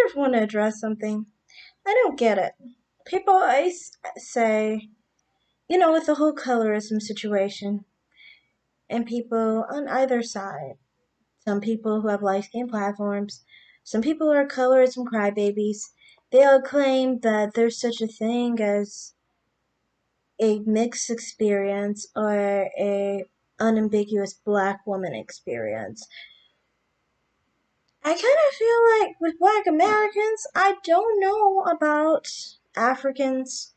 just want to address something. I don't get it. People always say, with the whole colorism situation, and people on either side, some people who have light skin platforms, some people who are colorism crybabies, they all claim that there's such a thing as a mixed experience or a unambiguous black woman experience. I kind of feel like with black Americans, I don't know about Africans.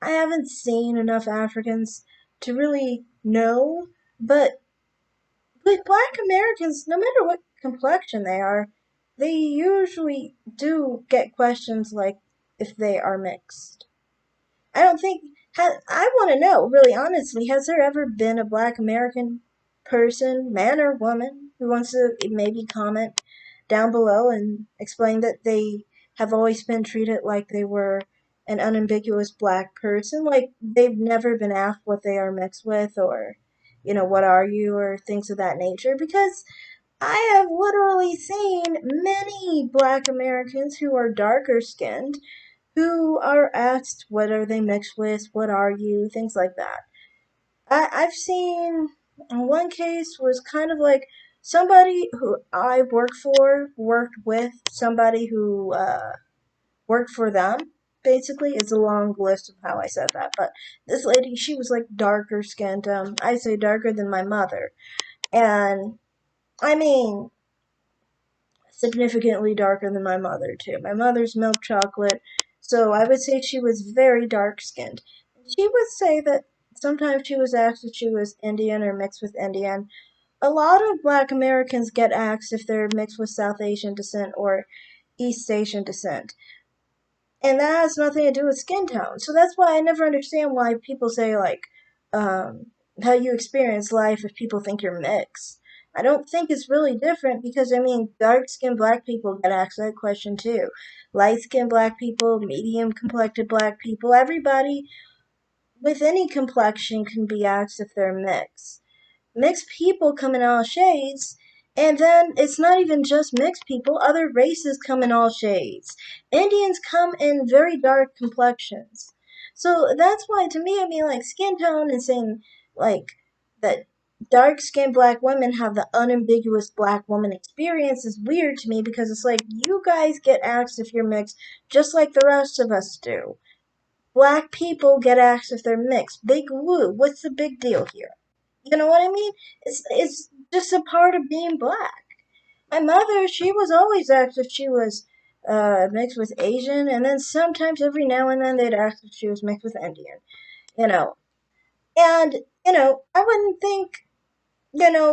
I haven't seen enough Africans to really know, but with black Americans, no matter what complexion they are, they usually do get questions like if they are mixed. I don't think. I want to know, really honestly, has there ever been a black American person, man or woman, who wants to maybe comment down below and explain that they have always been treated like they were an unambiguous black person? Like they've never been asked what they are mixed with or, what are you or things of that nature? Because I have literally seen many black Americans who are darker skinned who are asked what are they mixed with, what are you, things like that. I've seen in one case was kind of like somebody who I worked with somebody who worked for them. Basically, it's a long list of how I said that, but this lady, she was like darker skinned. I'd say darker than my mother, and I mean significantly darker than my mother too. My mother's milk chocolate, so I would say she was very dark skinned. She would say that sometimes she was asked if she was Indian or mixed with Indian. A lot of black Americans get asked if they're mixed with South Asian descent or East Asian descent. And that has nothing to do with skin tone. So that's why I never understand why people say, like, how you experience life if people think you're mixed. I don't think it's really different because, I mean, dark skinned black people get asked that question too. Light skinned black people, medium complected black people, everybody with any complexion can be asked if they're mixed. Mixed people come in all shades, and then it's not even just mixed people, other races come in all shades. Indians come in very dark complexions. So that's why, to me, I mean, like, skin tone and saying, like, that dark skinned black women have the unambiguous black woman experience is weird to me because it's like, you guys get asked if you're mixed just like the rest of us do. Black people get asked if they're mixed. Big woo. What's the big deal here? You know what I mean? It's just a part of being black. My mother, she was always asked if she was mixed with Asian, and then sometimes every now and then they'd ask if she was mixed with Indian. You know, and I wouldn't think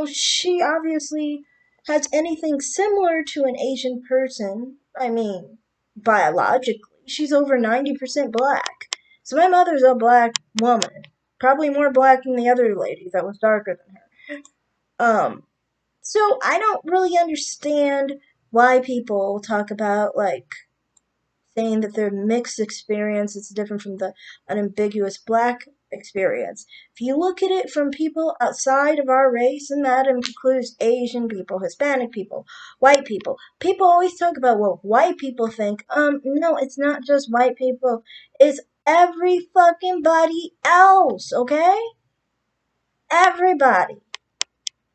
she obviously has anything similar to an Asian person. I mean, biologically, she's over 90% black. So my mother's a black woman. Probably more black than the other lady that was darker than her. So I don't really understand why people talk about like saying that their mixed experience is different from the unambiguous black experience. If you look at it from people outside of our race, and that includes Asian people, Hispanic people, white people always talk about what white people think. No, it's not just white people. It's every fucking body else, okay? Everybody.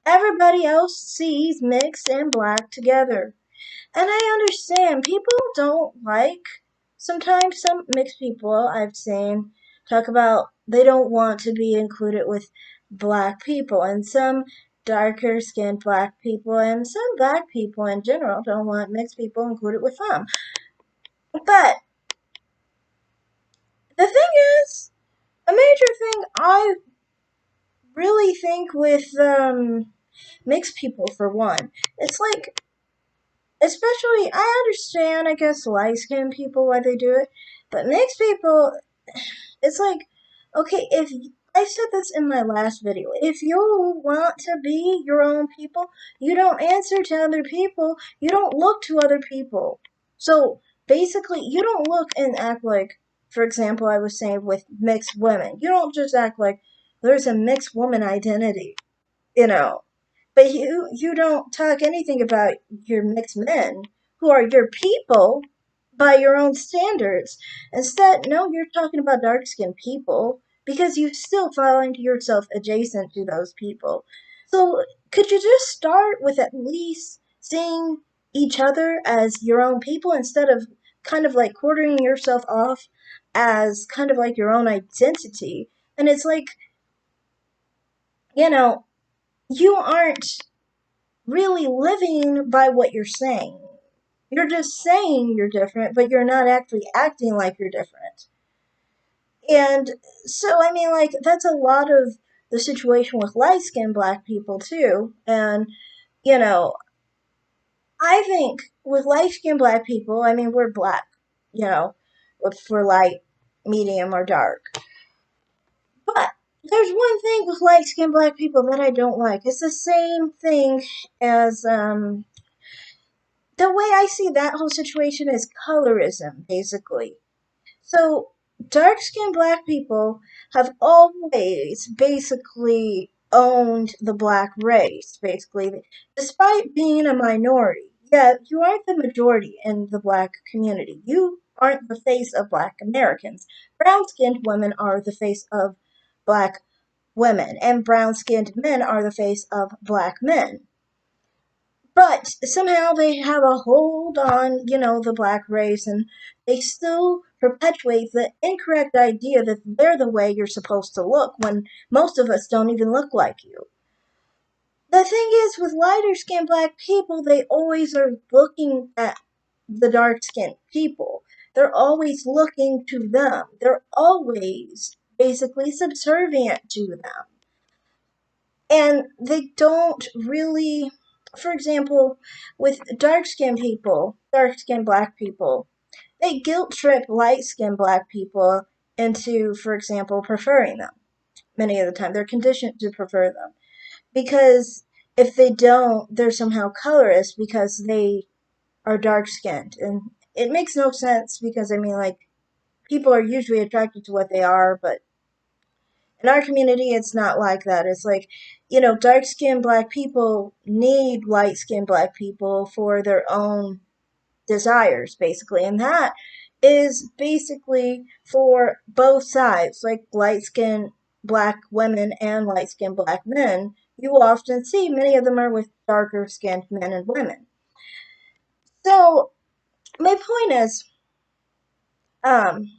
Everybody else sees mixed and black together. And I understand people don't like, sometimes some mixed people I've seen talk about they don't want to be included with black people, and some darker skinned black people and some black people in general don't want mixed people included with them. But the thing is, a major thing I really think with mixed people, for one, it's like, especially, I understand, I guess, light skinned people why they do it, but mixed people, it's like, okay, if I said this in my last video, if you want to be your own people, you don't answer to other people, you don't look to other people. So basically, you don't look and act like, for example, I was saying with mixed women, you don't just act like there's a mixed woman identity, you know. But you don't talk anything about your mixed men who are your people. by your own standards. Instead, no, you're talking about dark skinned people because you still find yourself adjacent to those people. So, could you just start with at least seeing each other as your own people instead of kind of like quartering yourself off as kind of like your own identity? And it's like, you know, you aren't really living by what you're saying. You're just saying you're different, but you're not actually acting like you're different. And so, I mean, like, that's a lot of the situation with light skinned black people, too. And, you know, I think with light skinned black people, I mean, we're black, you know, if we're light, medium, or dark. But there's one thing with light skinned black people that I don't like. It's the same thing as the way I see that whole situation is colorism, basically. So, dark skinned black people have always basically owned the black race, basically, despite being a minority. Yeah, you aren't the majority in the black community. You aren't the face of black Americans. Brown skinned women are the face of black women, and brown skinned men are the face of black men. But somehow they have a hold on, the black race, and they still perpetuate the incorrect idea that they're the way you're supposed to look when most of us don't even look like you. The thing is, with lighter skinned black people, they always are looking at the dark skinned people. They're always looking to them. They're always basically subservient to them. And they don't really, for example, with dark skinned black people, they guilt trip light skinned black people into, for example, preferring them. Many of the time, they're conditioned to prefer them because if they don't, they're somehow colorist because they are dark skinned. And it makes no sense because, I mean, like, people are usually attracted to what they are, but in our community, it's not like that. It's like, dark skinned black people need light skinned black people for their own desires, basically. And that is basically for both sides, like light skinned black women and light skinned black men. You will often see many of them are with darker skinned men and women. So, my point is, um,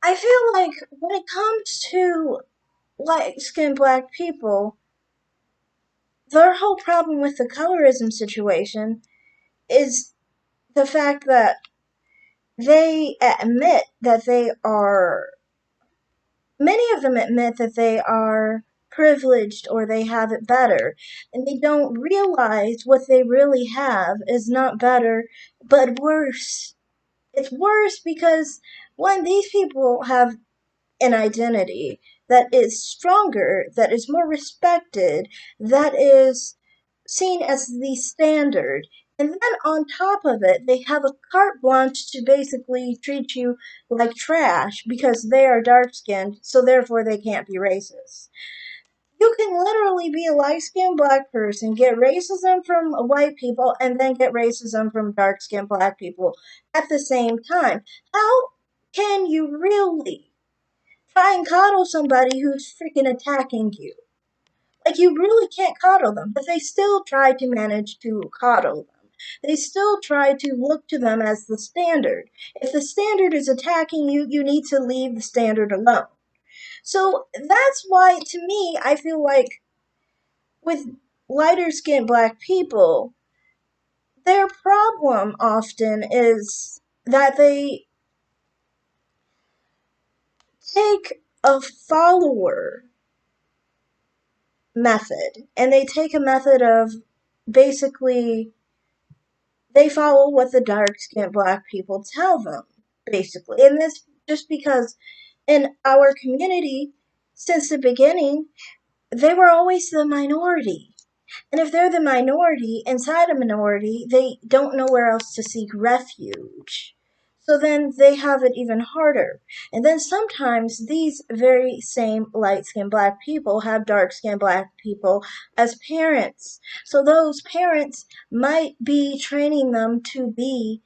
I feel like when it comes to light skinned black people, their whole problem with the colorism situation is the fact that they admit that they are, many of them admit that they are privileged or they have it better. And they don't realize what they really have is not better, but worse. It's worse because, one, these people have an identity that is stronger, that is more respected, that is seen as the standard. And then on top of it, they have a carte blanche to basically treat you like trash because they are dark skinned, so therefore they can't be racist. You can literally be a light skinned black person, get racism from white people, and then get racism from dark skinned black people at the same time. How can you really try and coddle somebody who's freaking attacking you? Like, you really can't coddle them, but they still try to manage to coddle them. They still try to look to them as the standard. If the standard is attacking you, you need to leave the standard alone. So that's why, to me, I feel like with lighter skinned black people, their problem often is that they take a follower method and they take a method of basically they follow what the dark skinned black people tell them, basically. And this just because in our community, since the beginning, they were always the minority. And if they're the minority inside a minority, they don't know where else to seek refuge. So then they have it even harder. And then sometimes these very same light skinned black people have dark skinned black people as parents. So those parents might be training them to be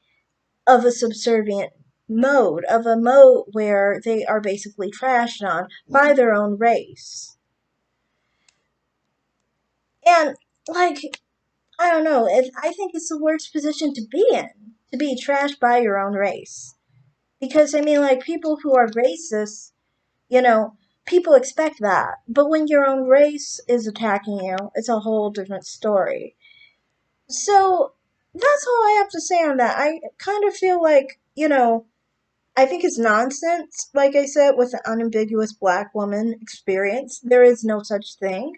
of a subservient mode, of a mode where they are basically trashed on by their own race. And, like, I don't know, I think it's the worst position to be in, to be trashed by your own race. Because, I mean, like, people who are racist, you know, people expect that. But when your own race is attacking you, it's a whole different story. So, that's all I have to say on that. I kind of feel like, I think it's nonsense, like I said, with the unambiguous black woman experience. There is no such thing.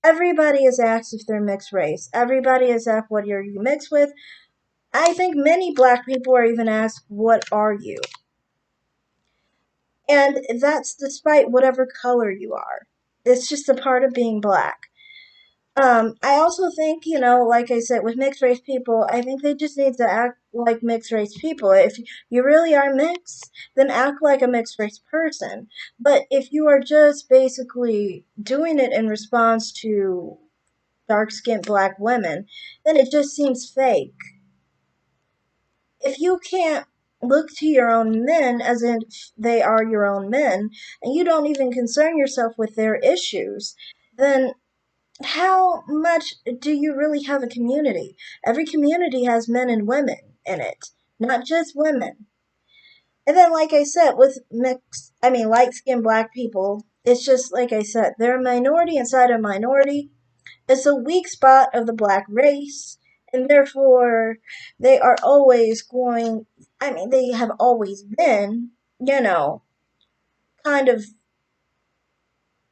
Everybody is asked if they're mixed race. Everybody is asked, what are you mixed with? I think many black people are even asked, what are you? And that's despite whatever color you are. It's just a part of being black. I also think, like I said, with mixed race people, I think they just need to act like mixed race people. If you really are mixed, then act like a mixed race person. But if you are just basically doing it in response to dark skinned black women, then it just seems fake. If you can't look to your own men as if they are your own men, and you don't even concern yourself with their issues, then how much do you really have a community? Every community has men and women in it, not just women. And then, like I said, with light skinned black people, it's just like I said, they're a minority inside a minority. It's a weak spot of the black race, and therefore they are always they have always been, kind of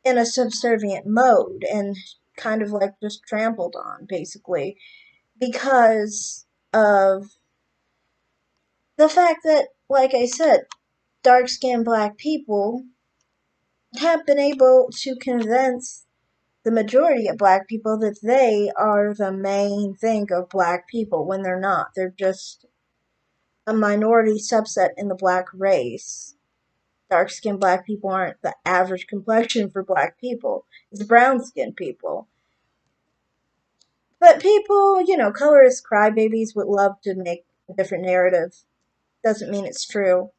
in a subservient mode and kind of like just trampled on, basically, because of the fact that, like I said, dark skinned black people have been able to convince the majority of black people that they are the main thing of black people when they're not. They're just a minority subset in the black race. Dark skinned black people aren't the average complexion for black people, it's brown skinned people. But people, colorist crybabies would love to make a different narrative. Doesn't mean it's true.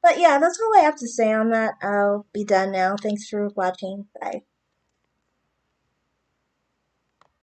But yeah, that's all I have to say on that. I'll be done now. Thanks for watching. Bye.